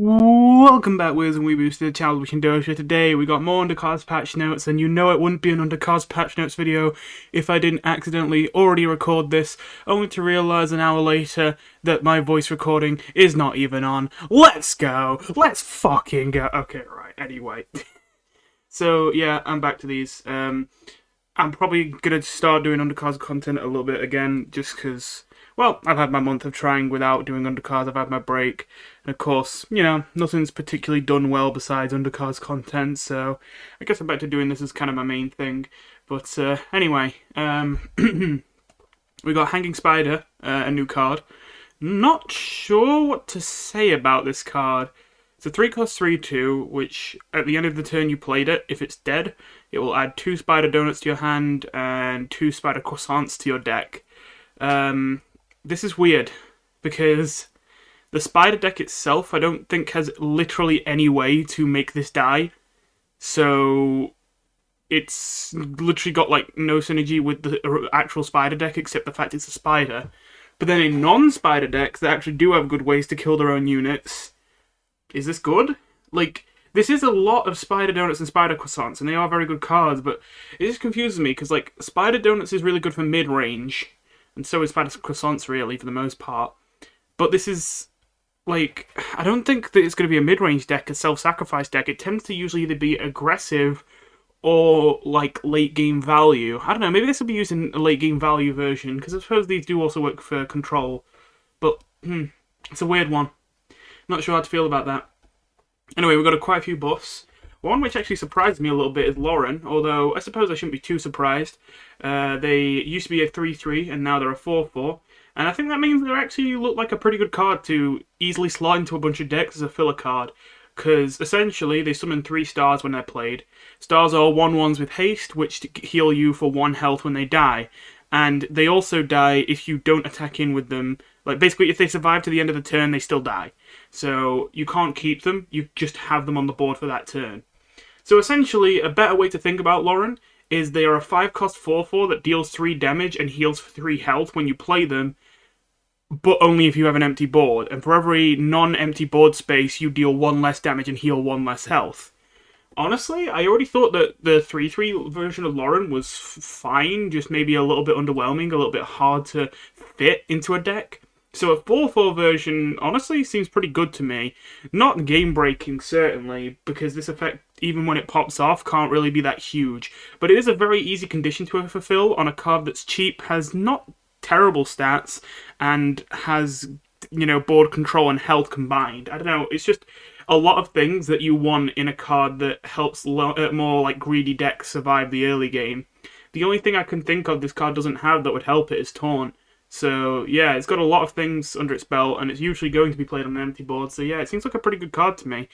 Welcome back, Wiz and Weeboos, to the channel. We can do today. We got more Undercards patch notes, and you know it wouldn't be an Undercards patch notes video if I didn't accidentally already record this, only to realise an hour later that my voice recording is not even on. Let's go! Let's fucking go! Okay, right, anyway. So, yeah, I'm back to these. I'm probably gonna start doing Undercards content a little bit again, just because, well, I've had my month of trying without doing Undercards, I've had my break, and of course, you know, nothing's particularly done well besides Undercards content, so I guess I'm back to doing this as kind of my main thing. But anyway, we got Hanging Spider, a new card. Not sure what to say about this card. It's a 3-cost 3/2, which at the end of the turn you played it, if it's dead, it will add 2 Spider Donuts to your hand and 2 Spider Croissants to your deck. This is weird, because the Spider deck itself I don't think has literally any way to make this die. So it's literally got like no synergy with the actual Spider deck except the fact it's a Spider. But then in non-Spider decks that actually do have good ways to kill their own units, is this good? Like, this is a lot of Spider Donuts and Spider Croissants, and they are very good cards, but it just confuses me, because, like, Spider Donuts is really good for mid-range, and so is Spider Croissants, really, for the most part. But this is, like, I don't think that it's going to be a mid-range deck, a self-sacrifice deck. It tends to usually either be aggressive or, like, late-game value. I don't know, maybe this will be used in a late-game value version, because I suppose these do also work for control. But, it's a weird one. Not sure how to feel about that. Anyway, we've got quite a few buffs. One which actually surprised me a little bit is Lauren, although I suppose I shouldn't be too surprised. They used to be a 3/3, and now they're a 4/4. And I think that means they actually look like a pretty good card to easily slot into a bunch of decks as a filler card. Because essentially, they summon 3 stars when they're played. Stars are 1/1s with haste, which heal you for 1 health when they die. And they also die if you don't attack in with them. Like, basically, if they survive to the end of the turn, they still die. So you can't keep them, you just have them on the board for that turn. So essentially, a better way to think about Lauren is they are a 5-cost 4/4 that deals 3 damage and heals for 3 health when you play them, but only if you have an empty board. And for every non-empty board space, you deal 1 less damage and heal 1 less health. Honestly, I already thought that the 3/3 version of Lauren was fine, just maybe a little bit underwhelming, a little bit hard to fit into a deck. So a 4/4 version, honestly, seems pretty good to me. Not game-breaking, certainly, because this effect, even when it pops off, can't really be that huge. But it is a very easy condition to fulfill on a card that's cheap, has not terrible stats, and has, you know, board control and health combined. I don't know, it's just a lot of things that you want in a card that helps more like greedy decks survive the early game. The only thing I can think of this card doesn't have that would help it is Taunt. So yeah, it's got a lot of things under its belt, and it's usually going to be played on an empty board. So yeah, it seems like a pretty good card to me.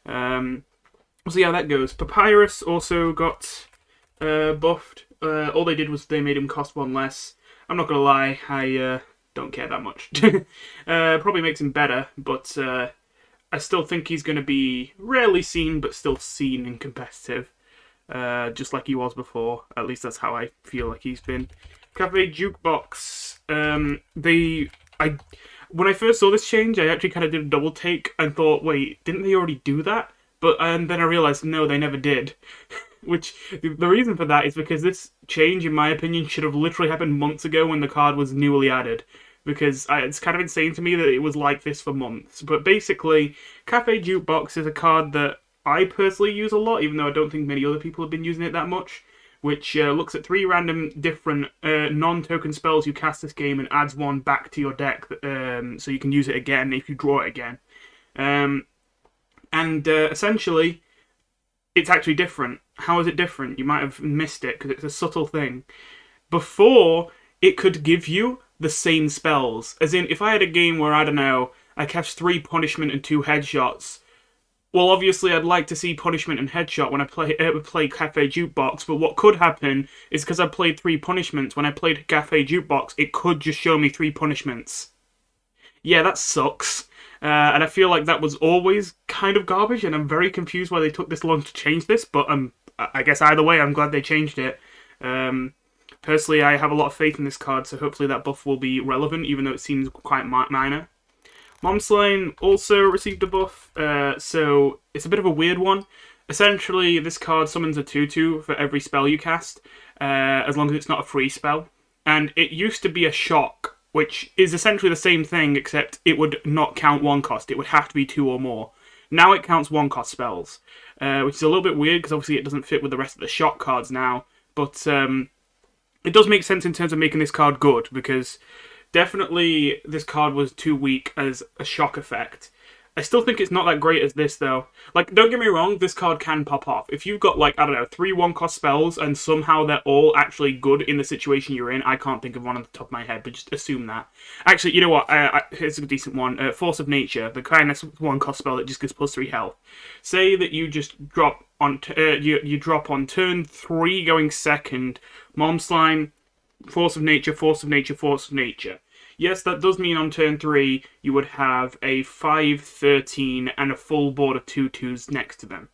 We'll see how that goes. Papyrus also got buffed. All they did was they made him cost 1 less. I'm not gonna lie, I don't care that much. Probably makes him better, but I still think he's going to be rarely seen, but still seen in competitive. Just like he was before. At least that's how I feel like he's been. Cafe Jukebox. When I first saw this change, I actually kind of did a double take and thought, wait, didn't they already do that? And then I realized, no, they never did. Which, the reason for that is because this change, in my opinion, should have literally happened months ago when the card was newly added. Because it's kind of insane to me that it was like this for months. But basically, Cafe Jukebox is a card that I personally use a lot, even though I don't think many other people have been using it that much. Which looks at 3 random different non-token spells you cast this game and adds 1 back to your deck, so you can use it again if you draw it again. Essentially, it's actually different. How is it different? You might have missed it, because it's a subtle thing. Before, it could give you the same spells. As in, if I had a game where, I don't know, I cast 3 punishment and 2 headshots, well, obviously, I'd like to see punishment and headshot when I play Cafe Jukebox, but what could happen is because I played 3 punishments, when I played Cafe Jukebox, it could just show me 3 punishments. Yeah, that sucks. And I feel like that was always kind of garbage, and I'm very confused why they took this long to change this, but I guess either way, I'm glad they changed it. Personally, I have a lot of faith in this card, so hopefully that buff will be relevant, even though it seems quite minor. Momslain also received a buff, so it's a bit of a weird one. Essentially, this card summons a 2/2 for every spell you cast, as long as it's not a free spell. And it used to be a shock, which is essentially the same thing, except it would not count 1 cost. It would have to be 2 or more. Now it counts 1 cost spells, which is a little bit weird, because obviously it doesn't fit with the rest of the shock cards now. But it does make sense in terms of making this card good, because definitely this card was too weak as a shock effect. I still think it's not that great as this, though. Like, don't get me wrong, this card can pop off. If you've got, like, I don't know, 3 1-cost spells, and somehow they're all actually good in the situation you're in, I can't think of one on the top of my head, but just assume that. Actually, you know what, here's a decent one. Force of Nature, the kindness 1-cost spell that just gives +3 health. Say that you just drop on, you drop on turn 3 going second, Momslain, Force of Nature, Force of Nature, Force of Nature. Yes, that does mean on turn 3 you would have a 5/13 and a full board of 2/2s next to them.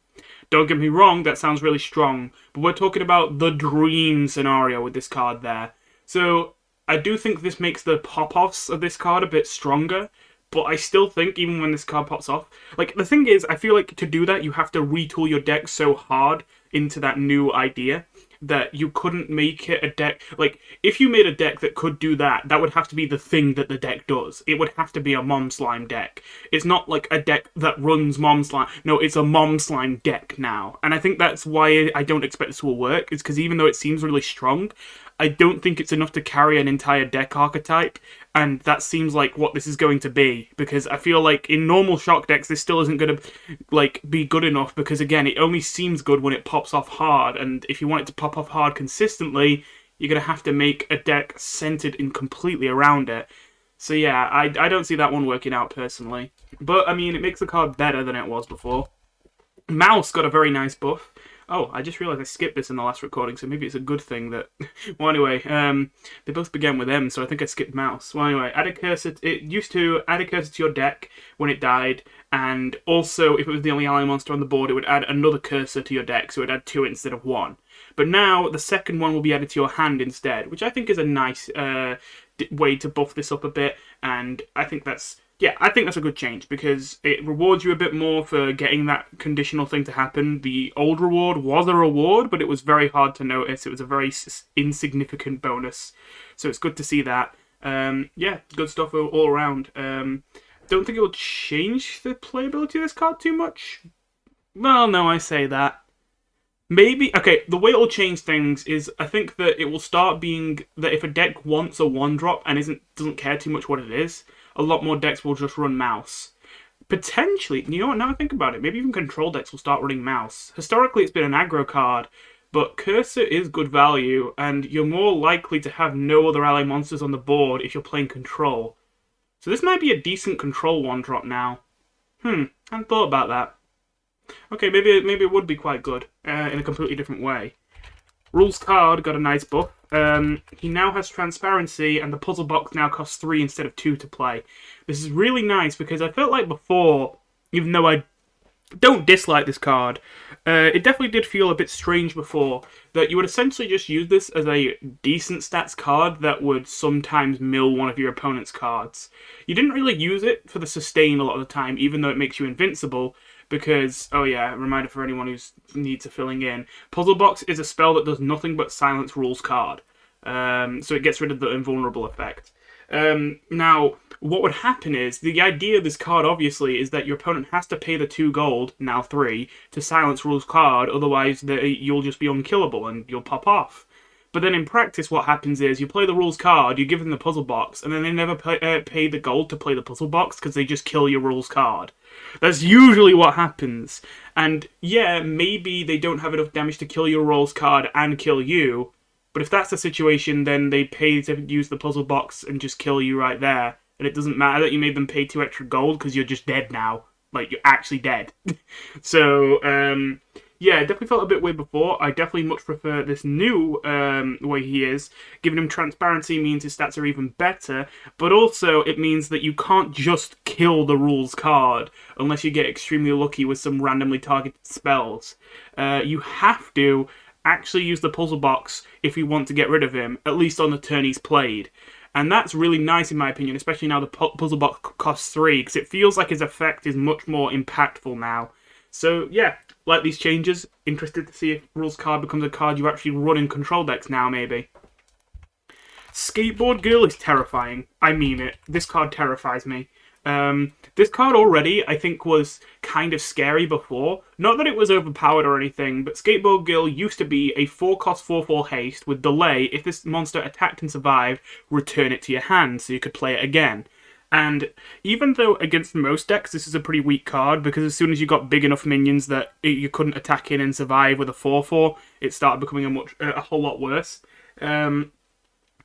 Don't get me wrong, that sounds really strong, but we're talking about the dream scenario with this card there. So I do think this makes the pop-offs of this card a bit stronger, but I still think even when this card pops off, like, the thing is, I feel like to do that you have to retool your deck so hard into that new idea that you couldn't make it a deck. Like, if you made a deck that could do that, that would have to be the thing that the deck does. It would have to be a Momslain deck. It's not like a deck that runs Momslain. No, it's a Momslain deck now. And I think that's why I don't expect this will work, is because even though it seems really strong, I don't think it's enough to carry an entire deck archetype, and that seems like what this is going to be, because I feel like in normal shock decks this still isn't going to, like, be good enough, because again, it only seems good when it pops off hard, and if you want it to pop off hard consistently, you're going to have to make a deck centered in completely around it. So yeah, I don't see that one working out personally. But, I mean, it makes the card better than it was before. Mouse got a very nice buff. Oh, I just realised I skipped this in the last recording, so maybe it's a good thing that... Well, anyway, they both began with M, so I think I skipped Mouse. Well, anyway, add a cursor... It used to add a cursor to your deck when it died, and also, if it was the only ally monster on the board, it would add another cursor to your deck, so it would add 2 instead of 1. But now, the second one will be added to your hand instead, which I think is a nice way to buff this up a bit, and I think that's... Yeah, I think that's a good change, because it rewards you a bit more for getting that conditional thing to happen. The old reward was a reward, but it was very hard to notice. It was a very insignificant bonus. So it's good to see that. Yeah, good stuff all around. Don't think it will change the playability of this card too much. Well, no, I say that. Maybe, okay, the way it will change things is, I think that it will start being that if a deck wants a 1-drop and doesn't care too much what it is, a lot more decks will just run Mouse. Potentially, you know what, now I think about it, maybe even control decks will start running Mouse. Historically, it's been an aggro card, but Cursor is good value, and you're more likely to have no other ally monsters on the board if you're playing control. So this might be a decent control 1-drop now. I hadn't thought about that. Okay, maybe it would be quite good, in a completely different way. Rules card got a nice buff. He now has transparency, and the puzzle box now costs 3 instead of 2 to play. This is really nice, because I felt like before, even though I don't dislike this card, it definitely did feel a bit strange before, that you would essentially just use this as a decent stats card that would sometimes mill one of your opponent's cards. You didn't really use it for the sustain a lot of the time, even though it makes you invincible, because, oh yeah, reminder for anyone who needs a filling in, Puzzle Box is a spell that does nothing but silence rules card. So it gets rid of the invulnerable effect. Now, what would happen is, the idea of this card, obviously, is that your opponent has to pay the 2 gold, now 3, to silence rules card, otherwise you'll just be unkillable and you'll pop off. But then in practice, what happens is, you play the rules card, you give them the puzzle box, and then they never pay the gold to play the puzzle box, because they just kill your rules card. That's usually what happens. And yeah, maybe they don't have enough damage to kill your rules card and kill you, but if that's the situation, then they pay to use the puzzle box and just kill you right there. And it doesn't matter that you made them pay 2 extra gold, because you're just dead now. Like, you're actually dead. So, yeah, it definitely felt a bit weird before. I definitely much prefer this new way he is. Giving him transparency means his stats are even better, but also it means that you can't just kill the rules card unless you get extremely lucky with some randomly targeted spells. You have to actually use the puzzle box if you want to get rid of him, at least on the turn he's played. And that's really nice in my opinion, especially now the puzzle box costs 3, because it feels like his effect is much more impactful now. So yeah, like these changes. Interested to see if Rules card becomes a card you actually run in control decks now, maybe. Skateboard Girl is terrifying. I mean it. This card terrifies me. This card already, I think, was kind of scary before. Not that it was overpowered or anything, but Skateboard Girl used to be a 4-cost 4/4 haste with delay. If this monster attacked and survived, return it to your hand so you could play it again. And even though against most decks this is a pretty weak card, because as soon as you got big enough minions that you couldn't attack in and survive with a 4/4, it started becoming a whole lot worse.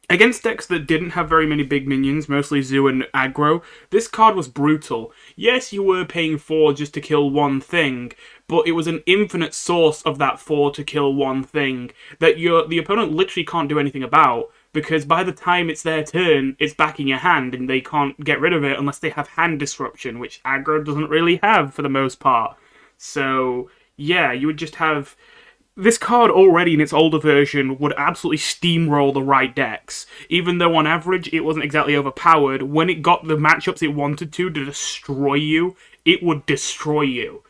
Against decks that didn't have very many big minions, mostly Zoo and aggro, this card was brutal. Yes, you were paying 4 just to kill one thing, but it was an infinite source of that 4 to kill one thing that the opponent literally can't do anything about, because by the time it's their turn, it's back in your hand and they can't get rid of it unless they have hand disruption, which aggro doesn't really have for the most part. So, yeah, you would just have... This card already in its older version would absolutely steamroll the right decks. Even though on average it wasn't exactly overpowered, when it got the matchups it wanted to destroy you, it would destroy you.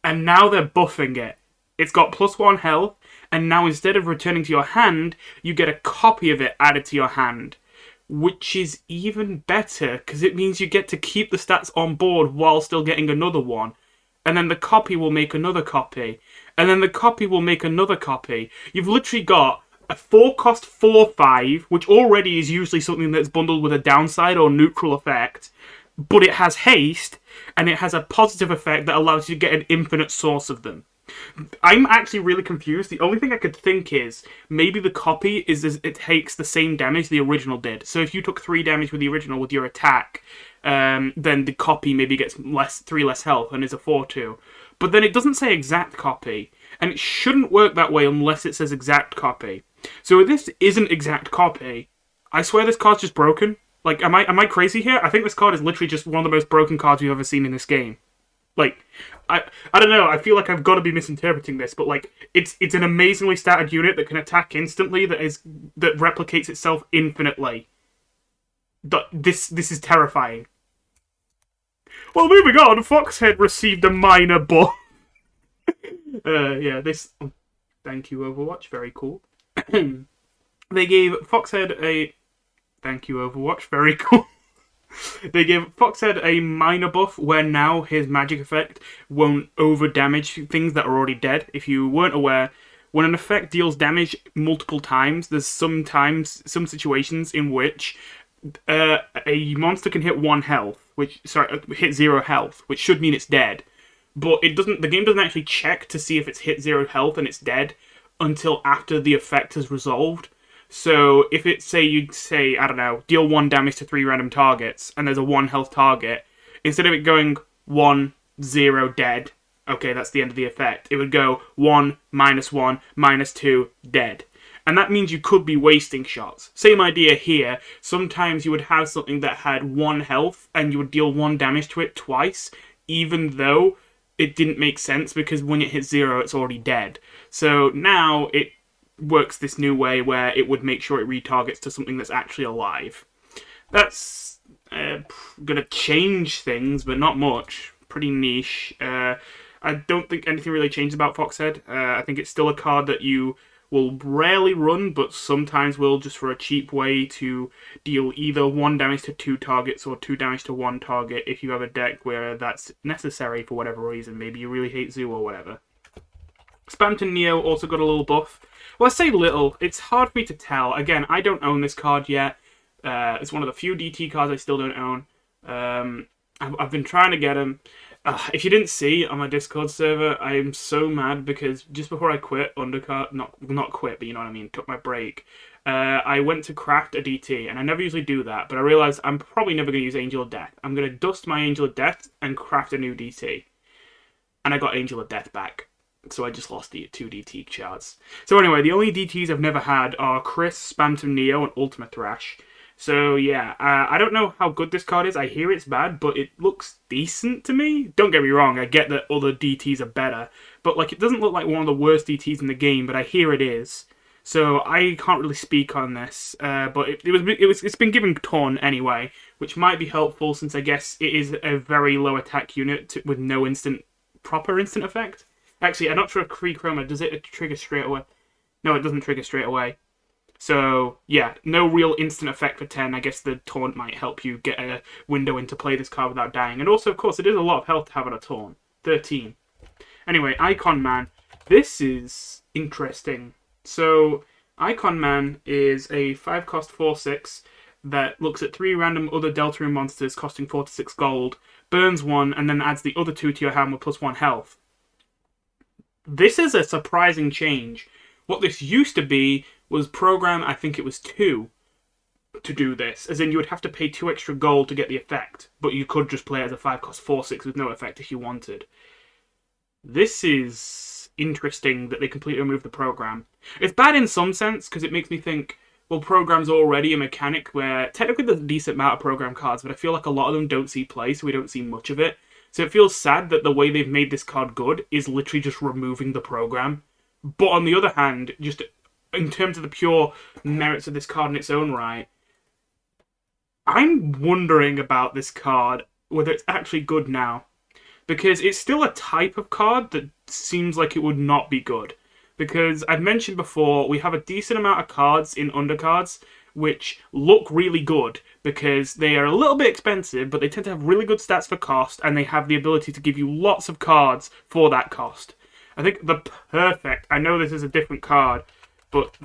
And now they're buffing it. It's got +1 health, and now instead of returning to your hand, you get a copy of it added to your hand. Which is even better, because it means you get to keep the stats on board while still getting another one. And then the copy will make another copy. And then the copy will make another copy. You've literally got a 4-cost 4/5, which already is usually something that's bundled with a downside or neutral effect, but it has haste, and it has a positive effect that allows you to get an infinite source of them. I'm actually really confused. The only thing I could think is maybe the copy it takes the same damage the original did. So if you took 3 damage with the original with your attack, then the copy maybe gets 3 less health and is a 4/2. But then it doesn't say exact copy, and it shouldn't work that way unless it says exact copy. So if this isn't exact copy, I swear this card's just broken. Like, am I crazy here? I think this card is literally just one of the most broken cards we've ever seen in this game. Like, I don't know, I feel like I've got to be misinterpreting this, but like, it's an amazingly statted unit that can attack instantly, that replicates itself infinitely. This is terrifying. Well, moving on, Foxhead received a minor buff. Yeah, this... Thank you, Overwatch, very cool. They gave Foxhead a... Thank you, Overwatch, very cool. They gave Foxhead a minor buff where now his magic effect won't over-damage things that are already dead. If you weren't aware, when an effect deals damage multiple times, there's some situations in which a monster can hit 1 health, hit 0 health, which should mean it's dead. But it doesn't. The game doesn't actually check to see if it's hit 0 health and it's dead until after the effect has resolved. So if it's, you'd say, I don't know, deal 1 damage to 3 random targets, and there's a 1 health target, instead of it going 1, 0, dead, okay, that's the end of the effect, it would go 1, -1, -2, dead. And that means you could be wasting shots. Same idea here. Sometimes you would have something that had 1 health, and you would deal 1 damage to it twice, even though it didn't make sense, because when it hits 0, it's already dead. So now it works this new way where it would make sure it retargets to something that's actually alive. That's gonna change things, but not much. Pretty niche. I don't think anything really changed about Foxhead. I think it's still a card that you will rarely run, but sometimes will, just for a cheap way to deal either 1 damage to 2 targets or 2 damage to 1 target if you have a deck where that's necessary for whatever reason. Maybe you really hate Zoo or whatever. Spamton Neo also got a little buff. Well, I say little. It's hard for me to tell. Again, I don't own this card yet. It's one of the few DT cards I still don't own. I've been trying to get him. If you didn't see on my Discord server, I am so mad because just before I quit Undercard, not quit, but you know what I mean, took my break, I went to craft a DT, and I never usually do that, but I realised I'm probably never going to use Angel of Death. I'm going to dust my Angel of Death and craft a new DT. And I got Angel of Death back. So I just lost the 2 DT charts. So anyway, the only DTs I've never had are Chris, Spamton Neo, and Ultimate Thrash. So yeah, I don't know how good this card is. I hear it's bad, but it looks decent to me. Don't get me wrong, I get that other DTs are better, but like, it doesn't look like one of the worst DTs in the game, but I hear it is. So I can't really speak on this, but it's been given Taunt anyway, which might be helpful since I guess it is a very low attack unit with no proper instant effect. Actually, I'm not sure if Kree Chroma does it trigger straight away. No, it doesn't trigger straight away. So yeah, no real instant effect for 10. I guess the Taunt might help you get a window in to play this card without dying, and also of course it is a lot of health to have on a Taunt. 13. Anyway, Icon Man. This is interesting. So, Icon Man is a 5-cost 4/6 that looks at 3 random other Deltarune monsters costing 4 to 6 gold, burns 1, and then adds the other 2 to your hand with +1 health. This is a surprising change. What this used to be was program, I think it was 2, to do this. As in, you would have to pay 2 extra gold to get the effect, but you could just play it as a 5-cost 4/6 with no effect if you wanted. This is interesting that they completely removed the program. It's bad in some sense, because it makes me think, well, program's already a mechanic where technically there's a decent amount of program cards, but I feel like a lot of them don't see play, so we don't see much of it. So it feels sad that the way they've made this card good is literally just removing the program. But on the other hand, just in terms of the pure merits of this card in its own right, I'm wondering about this card, whether it's actually good now. Because it's still a type of card that seems like it would not be good. Because I've mentioned before, we have a decent amount of cards in Undercards which look really good because they are a little bit expensive, but they tend to have really good stats for cost, and they have the ability to give you lots of cards for that cost. I think I know this is a different card, but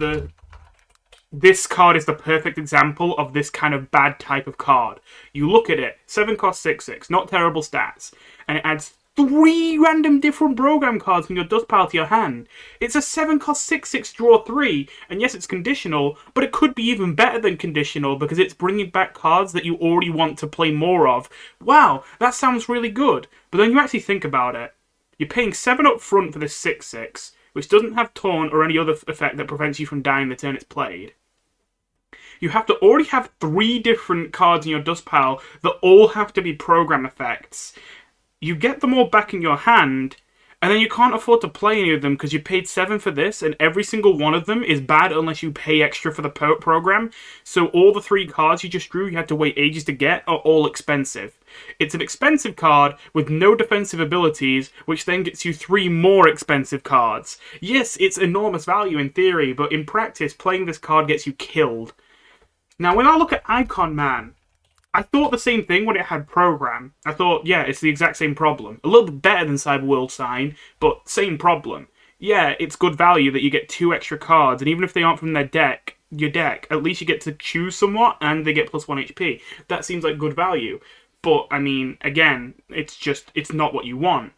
this card is the perfect example of this kind of bad type of card. You look at it, 7-cost 6/6, not terrible stats, and it adds 3 random different program cards from your dust pile to your hand. It's a 7-cost 6/6 draw 3, and yes, it's conditional, but it could be even better than conditional because it's bringing back cards that you already want to play more of. Wow, that sounds really good. But then you actually think about it. You're paying 7 up front for this 6/6, which doesn't have Taunt or any other effect that prevents you from dying the turn it's played. You have to already have 3 different cards in your dust pile that all have to be program effects. You get them all back in your hand, and then you can't afford to play any of them because you paid 7 for this, and every single one of them is bad unless you pay extra for the program. So all the 3 cards you just drew, you had to wait ages to get, are all expensive. It's an expensive card with no defensive abilities, which then gets you 3 more expensive cards. Yes, it's enormous value in theory, but in practice, playing this card gets you killed. Now, when I look at Icon Man, I thought the same thing when it had program. I thought, yeah, it's the exact same problem. A little bit better than Cyberworld Sign, but same problem. Yeah, it's good value that you get 2 extra cards, and even if they aren't from your deck, at least you get to choose somewhat, and they get +1 HP. That seems like good value. But, I mean, again, it's not what you want.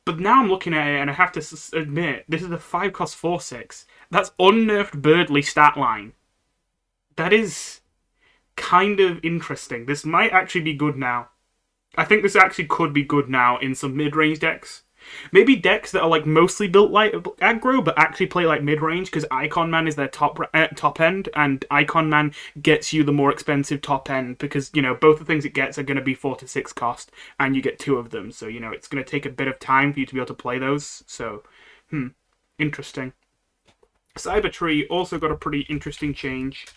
But now I'm looking at it, and I have to admit, this is a 5-cost 4/6. That's unnerfed Birdly stat line. That is kind of interesting. This might actually be good now. I think this actually could be good now in some mid-range decks. Maybe decks that are like mostly built like aggro, but actually play like mid-range, because Icon Man is their top end, and Icon Man gets you the more expensive top end, because, you know, both the things it gets are going to be 4 to 6 cost, and you get 2 of them, so, you know, it's going to take a bit of time for you to be able to play those, so, interesting. Cybertree also got a pretty interesting change.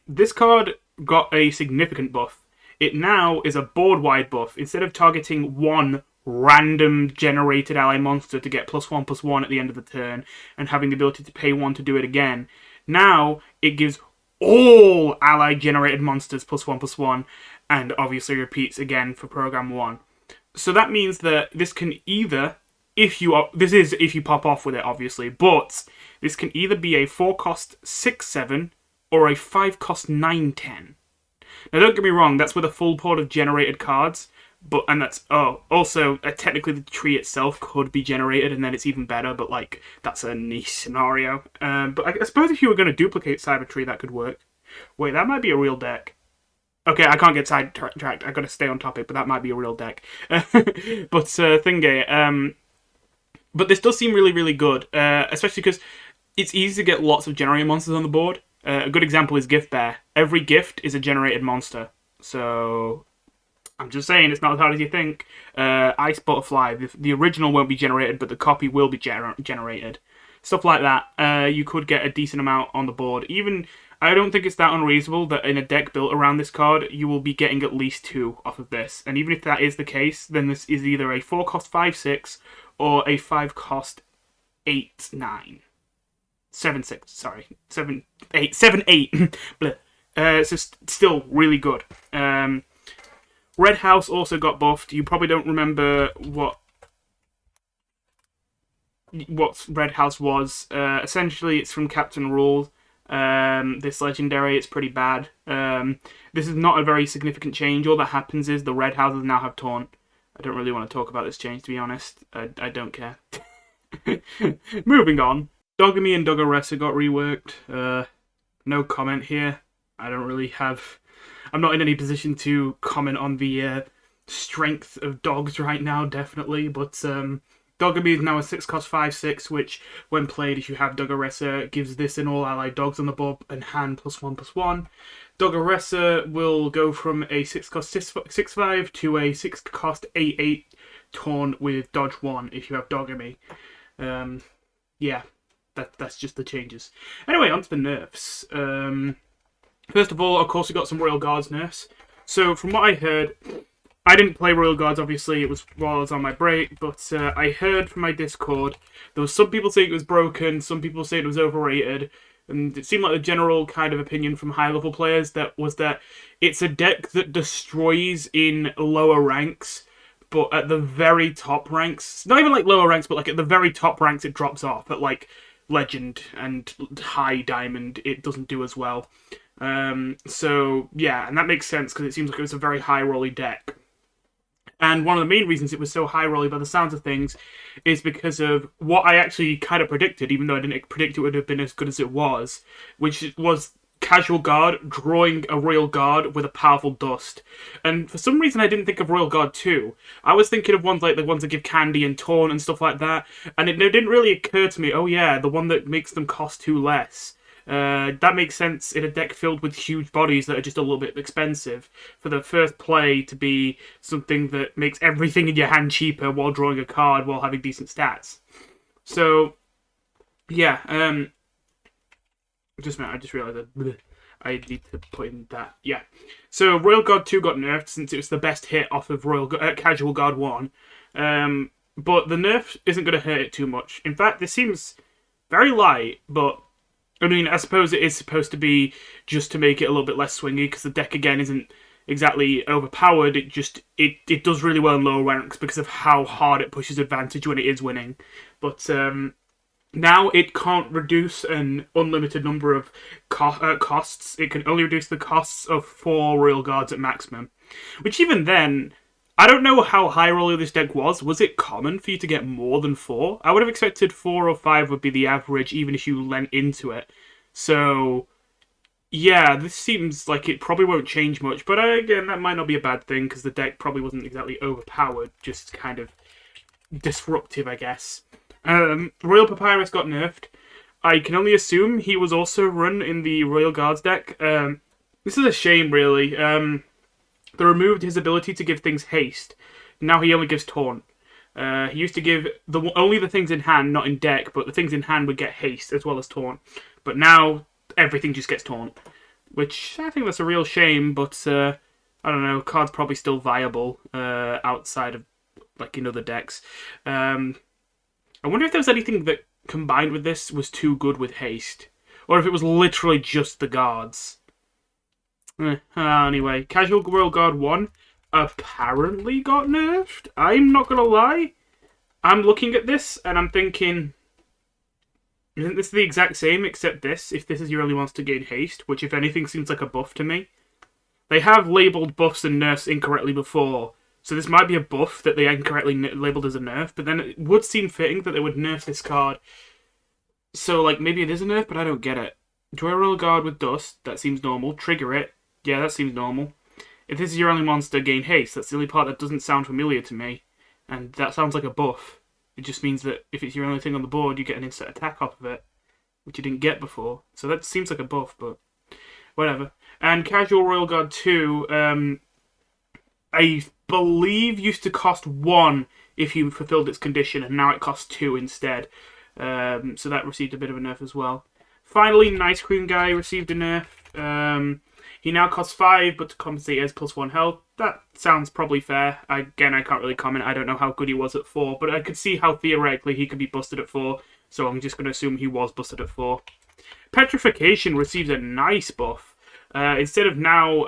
This card got a significant buff. It now is a board-wide buff. Instead of targeting 1 random generated ally monster to get +1/+1 at the end of the turn, and having the ability to pay 1 to do it again, now it gives all ally generated monsters +1/+1, and obviously repeats again for program 1. So that means that this can either, if you pop off with it, obviously, but this can either be a 4-cost 6/7 or a 5-cost 9/10. Now, don't get me wrong, that's with a full board of generated cards, and that's, also, technically the tree itself could be generated, and then it's even better, but, like, that's a niche scenario. But I suppose if you were going to duplicate Cybertree, that could work. Wait, that might be a real deck. Okay, I can't get sidetracked, I've got to stay on topic, but that might be a real deck. But, but this does seem really, really good, especially because it's easy to get lots of generated monsters on the board. A good example is Gift Bear. Every gift is a generated monster. So, I'm just saying, it's not as hard as you think. Ice Butterfly, the original won't be generated, but the copy will be generated. stuff like that, you could get a decent amount on the board. Even, I don't think it's that unreasonable that in a deck built around this card, you will be getting at least 2 off of this. And even if that is the case, then this is either a 4-cost 5/6 or a 5-cost 8/9. 7/6, sorry. 7/8. 7/8. So still really good. Red House also got buffed. You probably don't remember what Red House was. Essentially, it's from Captain Rule. This legendary, it's pretty bad. This is not a very significant change. All that happens is the Red Houses now have Taunt. I don't really want to talk about this change, to be honest. I don't care. Moving on. Dogami and Doggeressa got reworked. No comment here. I don't really have... I'm not in any position to comment on the strength of dogs right now, definitely. But Dogami is now a 6-cost 5/6, which, when played, if you have Doggeressa, gives this and all allied dogs on the board and hand +1/+1. Doggeressa will go from a 6-cost 6/5 to a 6-cost 8/8 taunt with dodge 1 if you have Dogami. Yeah, that's just the changes. Anyway, on to the nerfs. First of all, of course, we got some Royal Guards nerfs. So, from what I heard, I didn't play Royal Guards, obviously, it was while I was on my break, but I heard from my Discord, there was some people saying it was broken, some people saying it was overrated, and it seemed like the general kind of opinion from high-level players that it's a deck that destroys in lower ranks, but at the very top ranks, not even like lower ranks, but like at the very top ranks it drops off, at like Legend and High Diamond it doesn't do as well. So, yeah, and that makes sense because it seems like it was a very high-rolly deck. And one of the main reasons it was so high-rolly by the sounds of things is because of what I actually kind of predicted, even though I didn't predict it would have been as good as it was, which was Casual Guard drawing a Royal Guard with a powerful Dust. And for some reason I didn't think of Royal Guard 2. I was thinking of ones like the ones that give Candy and Taunt and stuff like that, and it didn't really occur to me, oh yeah, the one that makes them cost 2 less. That makes sense in a deck filled with huge bodies that are just a little bit expensive. For the first play to be something that makes everything in your hand cheaper while drawing a card while having decent stats. So, yeah, just a minute, I just realised that I need to put in that. Yeah. So, Royal Guard 2 got nerfed since it was the best hit off of Casual Guard 1. But the nerf isn't going to hurt it too much. In fact, this seems very light, but I mean, I suppose it is supposed to be just to make it a little bit less swingy, because the deck, again, isn't exactly overpowered. It does really well in lower ranks because of how hard it pushes advantage when it is winning. But now it can't reduce an unlimited number of costs. It can only reduce the costs of 4 Royal Guards at maximum. Which even then, I don't know how high roller this deck was. Was it common for you to get more than 4? I would have expected 4 or 5 would be the average, even if you lent into it. So, yeah, this seems like it probably won't change much. But again, that might not be a bad thing, because the deck probably wasn't exactly overpowered. Just kind of disruptive, I guess. Royal Papyrus got nerfed. I can only assume he was also run in the Royal Guards deck. This is a shame, really. They removed his ability to give things haste. Now he only gives Taunt. He used to give only the things in hand, not in deck, but the things in hand would get haste as well as Taunt. But now everything just gets Taunt. Which, I think that's a real shame, but I don't know, card's probably still viable outside of, like, in other decks. I wonder if there was anything that combined with this was too good with haste. Or if it was literally just the guards. Anyway, Casual Royal Guard 1 apparently got nerfed. I'm not gonna lie. I'm looking at this and I'm thinking, isn't this the exact same except this, if this is your only wants to gain haste, which if anything seems like a buff to me. They have labelled buffs and nerfs incorrectly before, so this might be a buff that they incorrectly labelled as a nerf, but then it would seem fitting that they would nerf this card. So, like, maybe it is a nerf, but I don't get it. Draw a Royal Guard with Dust, that seems normal. Trigger it. Yeah, that seems normal. If this is your only monster, gain haste. That's the only part that doesn't sound familiar to me. And that sounds like a buff. It just means that if it's your only thing on the board, you get an instant attack off of it, which you didn't get before. So that seems like a buff, but whatever. And Casual Royal Guard 2, I believe used to cost 1 if you fulfilled its condition, and now it costs 2 instead. So that received a bit of a nerf as well. Finally, Nice Cream Guy received a nerf. He now costs 5, but to compensate, he has +1 health. That sounds probably fair. Again, I can't really comment. I don't know how good he was at 4, but I could see how theoretically he could be busted at 4, so I'm just going to assume he was busted at 4. Petrification receives a nice buff. Instead of now,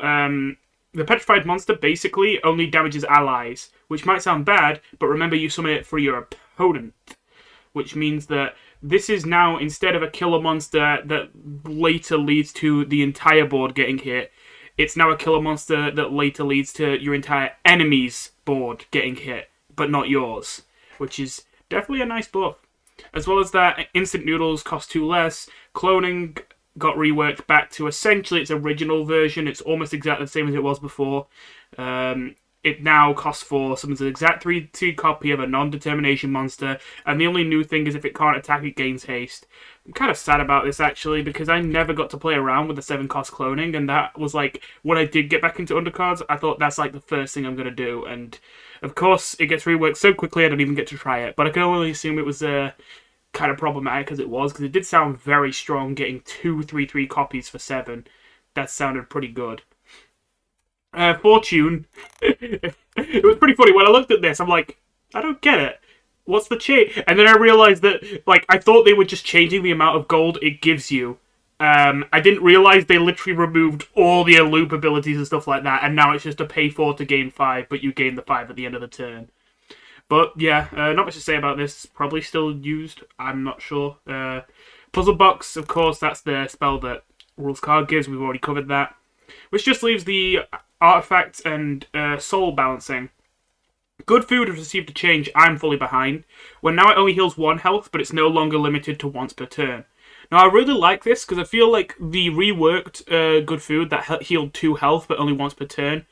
the petrified monster basically only damages allies, which might sound bad, but remember you summon it for your opponent, which means that this is now, instead of a killer monster that later leads to the entire board getting hit, it's now a killer monster that later leads to your entire enemy's board getting hit, but not yours, which is definitely a nice buff. As well as that, instant noodles cost 2 less. Cloning got reworked back to essentially its original version. It's almost exactly the same as it was before. It now costs 4, summons an exact 3/2 copy of a non-determination monster, and the only new thing is if it can't attack, it gains haste. I'm kind of sad about this, actually, because I never got to play around with the 7-cost cloning, and that was like, when I did get back into Undercards, I thought that's like the first thing I'm going to do, and of course, it gets reworked so quickly I don't even get to try it, but I can only assume it was kind of problematic as it was, because it did sound very strong, getting 2 3/3 copies for 7. That sounded pretty good. Fortune. It was pretty funny. When I looked at this, I'm like, I don't get it. What's the change? And then I realized that, like, I thought they were just changing the amount of gold it gives you. I didn't realize they literally removed all the loop abilities and stuff like that, and now it's just a pay 4 to gain 5, but you gain the 5 at the end of the turn. But yeah, not much to say about this. Probably still used. I'm not sure. Puzzle Box, of course, that's the spell that Rules Card gives. We've already covered that. Which just leaves the artifact and soul balancing. Good Food has received a change I'm fully behind, where now it only heals 1 health, but it's no longer limited to once per turn. Now, I really like this, because I feel like the reworked Good Food that healed 2 health, but only once per turn,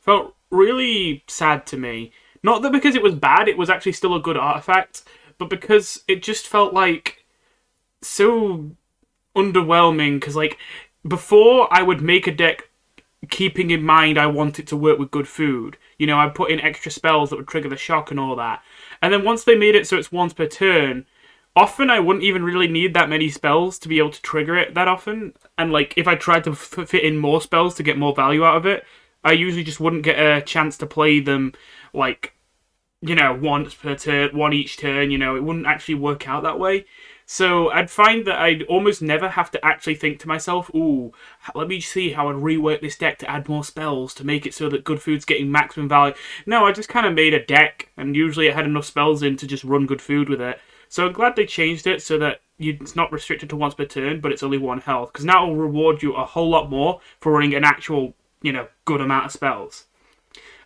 felt really sad to me. Not that because it was bad, it was actually still a good artifact, but because it just felt like so underwhelming, because like, before I would make a deck keeping in mind I want it to work with Good Food. You know, I'd put in extra spells that would trigger the shock and all that. And then once they made it so it's once per turn, often I wouldn't even really need that many spells to be able to trigger it that often. And like, if I tried to fit in more spells to get more value out of it, I usually just wouldn't get a chance to play them, like, you know, once per turn, 1 each turn, you know, it wouldn't actually work out that way. So I'd find that I'd almost never have to actually think to myself, ooh, let me see how I'd rework this deck to add more spells to make it so that Good Food's getting maximum value. No, I just kind of made a deck, and usually it had enough spells in to just run Good Food with it. So I'm glad they changed it so that it's not restricted to once per turn, but it's only 1 health, because now it'll reward you a whole lot more for running an actual, you know, good amount of spells.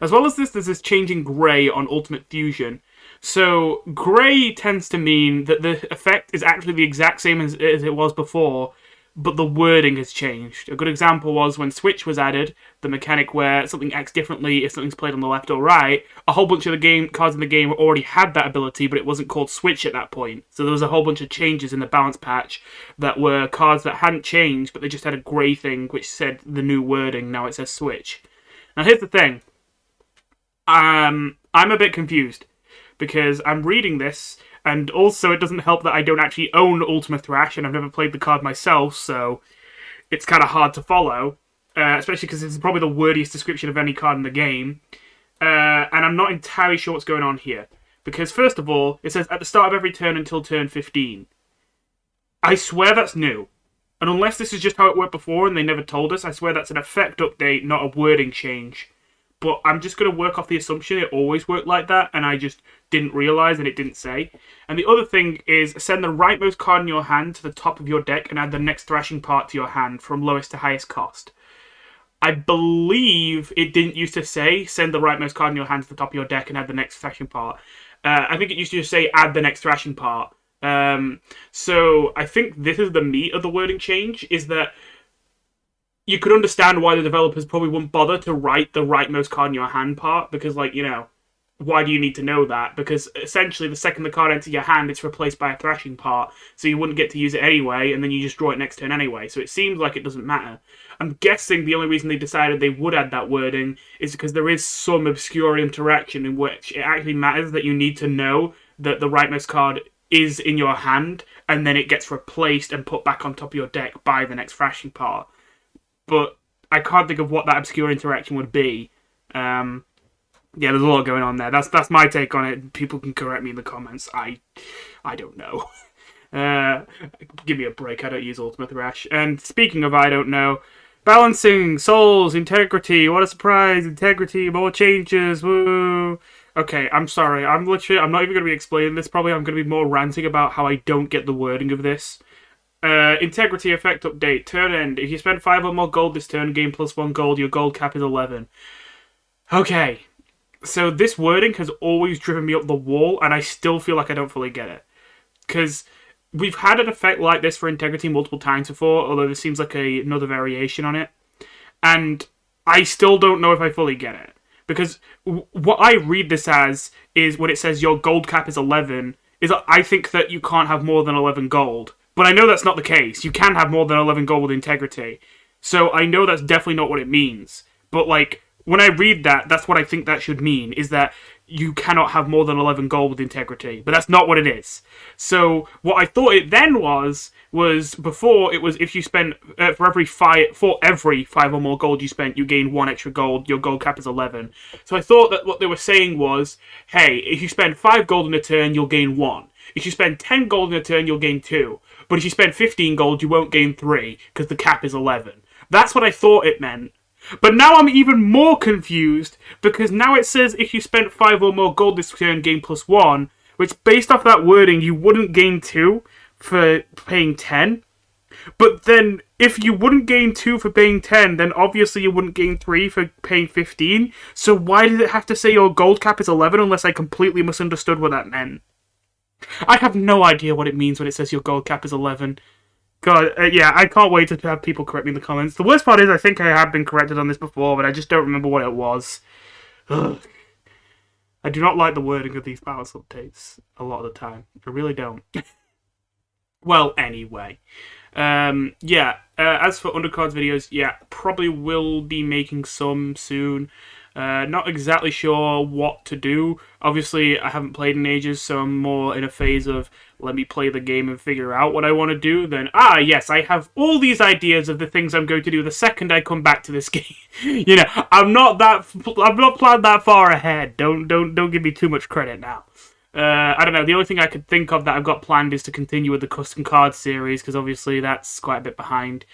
As well as this, there's this change in Grey on Ultimate Fusion. So, Grey tends to mean that the effect is actually the exact same as it was before, but the wording has changed. A good example was when Switch was added, the mechanic where something acts differently if something's played on the left or right. A whole bunch of the cards in the game already had that ability, but it wasn't called Switch at that point. So there was a whole bunch of changes in the balance patch that were cards that hadn't changed, but they just had a grey thing which said the new wording. Now it says Switch. Now here's the thing. I'm a bit confused, because I'm reading this, and also it doesn't help that I don't actually own Ultima Thrash, and I've never played the card myself, so it's kind of hard to follow, especially because this is probably the wordiest description of any card in the game, and I'm not entirely sure what's going on here. Because first of all, it says, at the start of every turn until turn 15. I swear that's new. And unless this is just how it worked before and they never told us, I swear that's an effect update, not a wording change. But I'm just going to work off the assumption it always worked like that, and I just didn't realise and it didn't say. And the other thing is, send the rightmost card in your hand to the top of your deck and add the next thrashing part to your hand from lowest to highest cost. I believe it didn't used to say, send the rightmost card in your hand to the top of your deck and add the next thrashing part. I think it used to just say, add the next thrashing part. So I think this is the meat of the wording change, is that you could understand why the developers probably wouldn't bother to write the rightmost card in your hand part, because, like, you know, why do you need to know that? Because essentially, the second the card enters your hand, it's replaced by a thrashing part, so you wouldn't get to use it anyway, and then you just draw it next turn anyway, so it seems like it doesn't matter. I'm guessing the only reason they decided they would add that wording is because there is some obscure interaction in which it actually matters that you need to know that the rightmost card is in your hand, and then it gets replaced and put back on top of your deck by the next thrashing part. But I can't think of what that obscure interaction would be. Yeah, there's a lot going on there. That's my take on it. People can correct me in the comments. I don't know. Give me a break. I don't use Ultimate Thrash. And speaking of I don't know, balancing, souls, integrity. What a surprise! Integrity, more changes. Woo! Okay, I'm sorry. I'm not even going to be explaining this. Probably I'm going to be more ranting about how I don't get the wording of this. Integrity effect update. Turn end. If you spend 5 or more gold this turn, gain +1 gold. Your gold cap is 11. Okay. So this wording has always driven me up the wall, and I still feel like I don't fully get it. Because we've had an effect like this for integrity multiple times before, although this seems like another variation on it. And I still don't know if I fully get it. Because what I read this as is when it says your gold cap is 11, is I think that you can't have more than 11 gold. But I know that's not the case. You can have more than 11 gold with integrity. So I know that's definitely not what it means. But, like, when I read that, that's what I think that should mean, is that you cannot have more than 11 gold with integrity. But that's not what it is. So what I thought it then was before it was if you spend, for every 5 or more gold you spent, you gain 1 extra gold. Your gold cap is 11. So I thought that what they were saying was, hey, if you spend 5 gold in a turn, you'll gain 1. If you spend 10 gold in a turn, you'll gain 2. But if you spend 15 gold, you won't gain 3, because the cap is 11. That's what I thought it meant. But now I'm even more confused, because now it says if you spent 5 or more gold this turn, gain +1, which based off that wording, you wouldn't gain 2 for paying 10. But then, if you wouldn't gain 2 for paying 10, then obviously you wouldn't gain 3 for paying 15. So why did it have to say your gold cap is 11 unless I completely misunderstood what that meant? I have no idea what it means when it says your gold cap is 11. God, yeah, I can't wait to have people correct me in the comments. The worst part is I think I have been corrected on this before, but I just don't remember what it was. Ugh. I do not like the wording of these balance updates a lot of the time. I really don't. Well, anyway. As for Undercards videos, yeah, probably will be making some soon. Not exactly sure what to do. Obviously, I haven't played in ages, so I'm more in a phase of let me play the game and figure out what I want to do. Then, yes, I have all these ideas of the things I'm going to do the second I come back to this game. You know, I've not planned that far ahead. Don't give me too much credit now. I don't know, the only thing I could think of that I've got planned is to continue with the custom card series, because obviously that's quite a bit behind.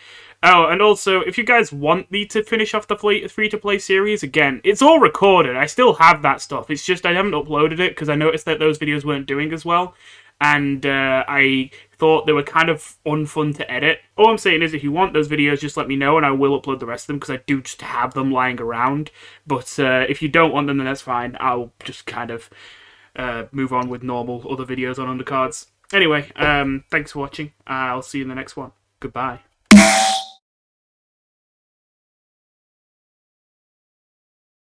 Oh, and also, if you guys want me to finish off the free-to-play series, again, it's all recorded. I still have that stuff. It's just I haven't uploaded it, because I noticed that those videos weren't doing as well. And I thought they were kind of unfun to edit. All I'm saying is if you want those videos, just let me know, and I will upload the rest of them, because I do just have them lying around. But if you don't want them, then that's fine. I'll just kind of move on with normal other videos on Undercards. Anyway, thanks for watching. I'll see you in the next one. Goodbye.